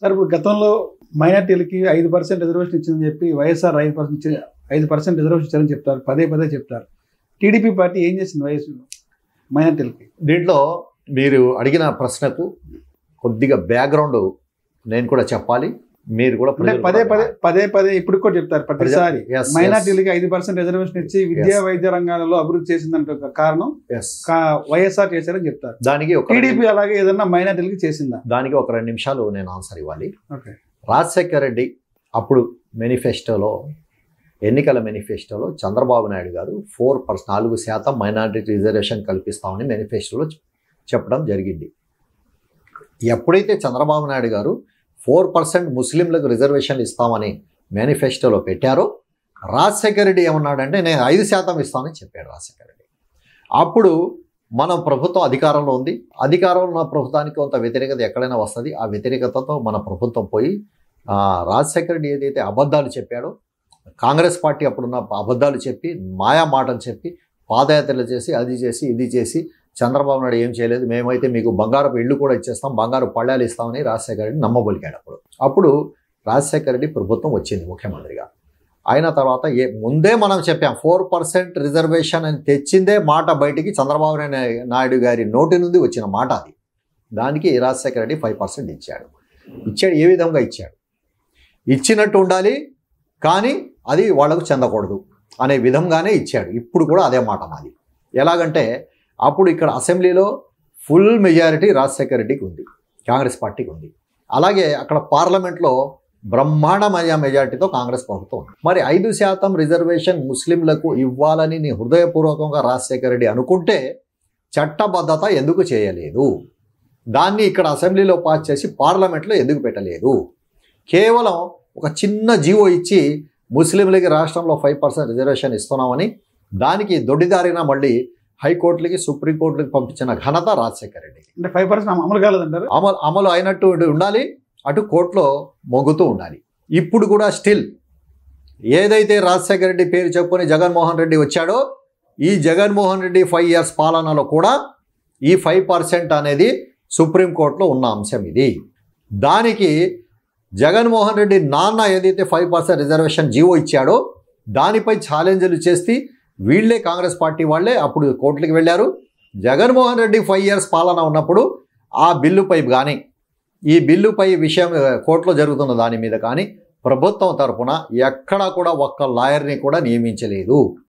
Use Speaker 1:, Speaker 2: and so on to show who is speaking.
Speaker 1: Sir ఇప్పుడు గతంలో మైనార్టీలకి 5% reservation ఇచ్చిందని చెప్పి వైఎస్ఆర్ 5% రిజర్వేషన్ ఇచ్చారని చెప్తారు, పదే పదే చెప్తారు. టీడీపీ పార్టీ ఏం చేసింది మైనార్టీలకి?
Speaker 2: దీంట్లో మీరు అడిగిన ప్రశ్నకు కొద్దిగా బ్యాక్గ్రౌండ్ నేను కూడా చెప్పాలి, మీరు కూడా
Speaker 1: పదే పదే ఇప్పుడు కూడా చెప్తారు ప్రతిసారి. మైనార్టీలకి 5% రిజర్వేషన్ ఇచ్చి విద్యా వైద్య రంగాలలో అభివృద్ధి చేసిందంటే కారణం వైఎస్ఆర్ చేశారని చెప్తారు.
Speaker 2: దానికి
Speaker 1: టీడీపీ అలాగే ఏదన్నా మైనార్టీలకి చేసిందా?
Speaker 2: దానికి ఒక 2 నిమిషాలు నేను ఆన్సర్ ఇవ్వాలి. రాజశేఖర్ రెడ్డి అప్పుడు మేనిఫెస్టోలో, ఎన్నికల మేనిఫెస్టోలో చంద్రబాబు నాయుడు గారు 4% మైనారిటీ రిజర్వేషన్ కల్పిస్తామని మేనిఫెస్టోలో చెప్పడం జరిగింది. ఎప్పుడైతే చంద్రబాబు నాయుడు గారు 4% ముస్లింలకు రిజర్వేషన్లు ఇస్తామని మేనిఫెస్టోలో పెట్టారో, రాజశేఖర్ రెడ్డి ఏమన్నాడంటే నేను 5% ఇస్తామని చెప్పాడు రాజశేఖర్ రెడ్డి. అప్పుడు మన ప్రభుత్వం అధికారంలో ఉంది, అధికారంలో ఉన్న ప్రభుత్వానికి కొంత వ్యతిరేకత ఎక్కడైనా వస్తుంది. ఆ వ్యతిరేకతతో మన ప్రభుత్వం పోయి రాజశేఖర్ రెడ్డి ఏదైతే అబద్ధాలు చెప్పాడో, కాంగ్రెస్ పార్టీ అప్పుడున్న అబద్ధాలు చెప్పి, మాయా మాటలు చెప్పి, పాదయాత్రలు చేసి, అది చేసి ఇది చేసి, చంద్రబాబు నాయుడు ఏం చేయలేదు, మేమైతే మీకు బంగారపు ఇళ్ళు కూడా ఇచ్చేస్తాం, బంగారు పళ్ళాలు ఇస్తామని రాజశేఖర రెడ్డి నమ్మబలికాడు. అప్పుడు రాజశేఖర రెడ్డి ప్రభుత్వం వచ్చింది ముఖ్యమంత్రిగా. అయిన తర్వాత ముందే మనం చెప్పాం 4% రిజర్వేషన్ అని తెచ్చిందే మాట బయటికి చంద్రబాబు నాయుడు గారి నోటి నుండి వచ్చిన మాట అది. దానికి రాజశేఖర రెడ్డి 5% ఇచ్చాడు. ఏ విధంగా ఇచ్చాడు? ఇచ్చినట్టు ఉండాలి కానీ అది వాళ్లకు చెందకూడదు అనే విధంగానే ఇచ్చాడు. ఇప్పుడు కూడా అదే మాట మాది. ఎలాగంటే అప్పుడు ఇక్కడ అసెంబ్లీలో ఫుల్ మెజారిటీ రాజశేఖర రెడ్డికి ఉంది, కాంగ్రెస్ పార్టీకి ఉంది. అలాగే అక్కడ పార్లమెంట్లో బ్రహ్మాండమైన మెజారిటీతో కాంగ్రెస్ ప్రభుత్వం ఉంది. మరి 5% రిజర్వేషన్ ముస్లింలకు ఇవ్వాలని నీ హృదయపూర్వకంగా రాజశేఖర రెడ్డి అనుకుంటే చట్టబద్ధత ఎందుకు చేయలేదు? దాన్ని ఇక్కడ అసెంబ్లీలో పాస్ చేసి పార్లమెంట్లో ఎందుకు పెట్టలేదు? కేవలం ఒక చిన్న జీవో ఇచ్చి ముస్లింలకి రాష్ట్రంలో 5% రిజర్వేషన్ ఇస్తున్నామని దానికి దొడ్డిదారిన మళ్ళీ హైకోర్టులకి, సుప్రీంకోర్టులకి పంపించిన ఘనత రాజశేఖర రెడ్డి.
Speaker 1: అంటే 5% అమలు కాలేదంటారు?
Speaker 2: అమలు అయినట్టు ఉండాలి, అటు కోర్టులో మొగ్గుతూ ఉండాలి. ఇప్పుడు కూడా స్టిల్ ఏదైతే రాజశేఖర రెడ్డి పేరు చెప్పుకొని జగన్మోహన్ రెడ్డి వచ్చాడో, ఈ జగన్మోహన్ రెడ్డి 5 years పాలనలో కూడా ఈ 5% అనేది సుప్రీంకోర్టులో ఉన్న అంశం ఇది. దానికి జగన్మోహన్ రెడ్డి నాన్న ఏదైతే 5% రిజర్వేషన్ జీవో ఇచ్చాడో దానిపై ఛాలెంజ్లు చేసి వీళ్లే కాంగ్రెస్ పార్టీ వాళ్ళే అప్పుడు కోర్టులకు వెళ్ళారు. జగన్మోహన్ రెడ్డి 5 years పాలన ఉన్నప్పుడు ఆ బిల్లుపై కానీ, ఈ బిల్లుపై విషయం కోర్టులో జరుగుతున్న దాని మీద కానీ ప్రభుత్వం తరఫున ఎక్కడా కూడా ఒక్క లాయర్ని కూడా నియమించలేదు.